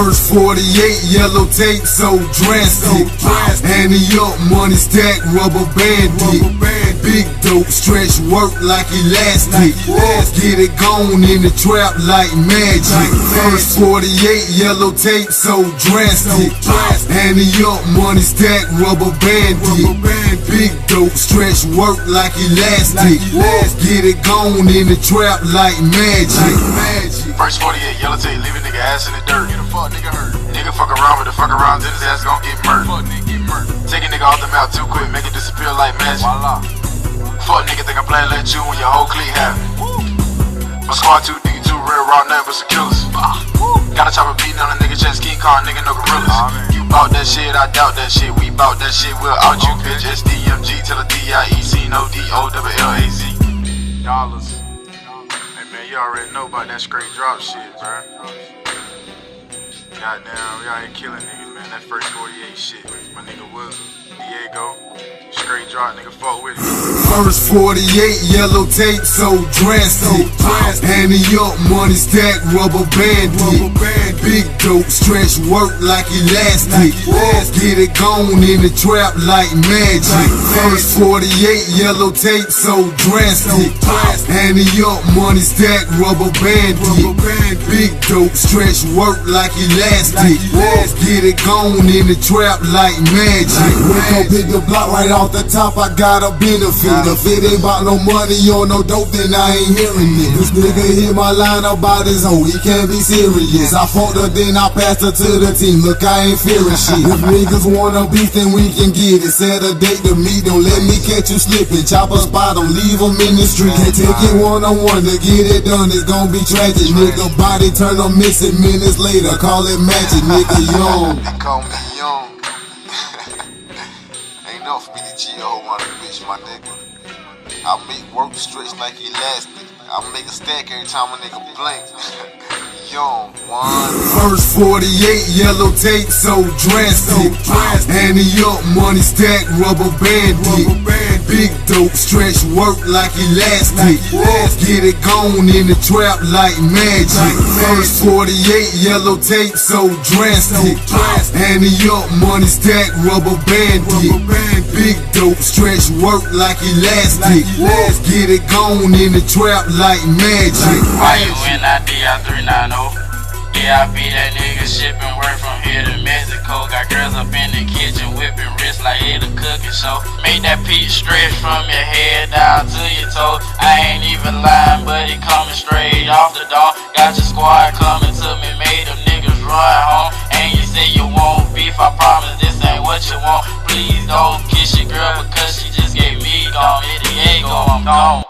First 48, yellow tape, so drastic. Handy up, money stack, rubber bandit. Big dope, stretch work like elastic. Get it gone in the trap like magic. First 48, yellow tape, so drastic. Handy up, money stack, rubber bandit. Big dope, stretch work like elastic. Get it gone in the trap like magic. First 48, yellow tape, leave a nigga ass in the dirt. Get a fuck nigga hurt. Nigga fuck around with the fuck around, then his ass gon' get murdered. Take a nigga off the map too quick, make it disappear like magic. Fuck nigga think I'm playing let you when your whole clique have it. My squad too deep, too real, raw, nothing but some killers. Gotta chop a beating on a nigga chest, King Kong, nigga, no gorillas. You bout that shit, I doubt that shit. We bout that shit, we'll out you, bitch. SDMG till a DIEC, no DOLLAZ. Dollars. Hey man, you already know about that straight drop shit, bruh. Goddamn, we out here killing niggas, man. That first 48 shit. My nigga Wizard, Diego, straight drop, nigga, fuck with it. First 48, yellow tape, so drastic. Handy up, money stack, rubber bandit. Big dope, stretch work like elastic. Get it gone in the trap like magic. First 48, yellow tape, so drastic. Handy up, money stack, rubber bandit. Big dope, stretch work like elastic. Get it gone in the trap like magic. We gon' pick the block right off the top, I got a benefit. If it ain't about no money or no dope, then I ain't hearing it. This nigga hit my line about his hoe, he can't be serious. I fucked her, then I passed her to the team, look, I ain't fearing shit. If niggas wanna beef, then we can get it. Set a date to meet, don't let me catch you slipping. Chop a spot, don't leave them in the street. Can't take it one-on-one to get it done, it's gon' be tragic. Nigga body turn on missing minutes later, call it magic, nigga young. They call me young. Ain't no for me to cheat a whole lot of bitch, my nigga. I make work stretch like elastic. I make a stack every time a nigga blink. Young, one. First 48, yellow tape, so drastic. Handy up, money stack, rubber bandit. Big dope, stretch work like elastic. Get it gone in the trap like magic. First 48, yellow tape, so drastic. Handy up, money stack, rubber bandit. Big dope, stretch work like elastic. Get it gone in the trap like magic. Why you in that DR390? Yeah, I be that nigga shipping work from here to Mexico. Got girls up in the kitchen whipping wrists like it a cooking show. Make that piece stretch from your head down to your toe. I ain't even lying, but it coming straight off the door. Got your squad coming to me, made them niggas run home. And you say you won't beef, I promise this ain't what you want. Please don't kiss your girl because she just gave me gone. Diego, I'm gone.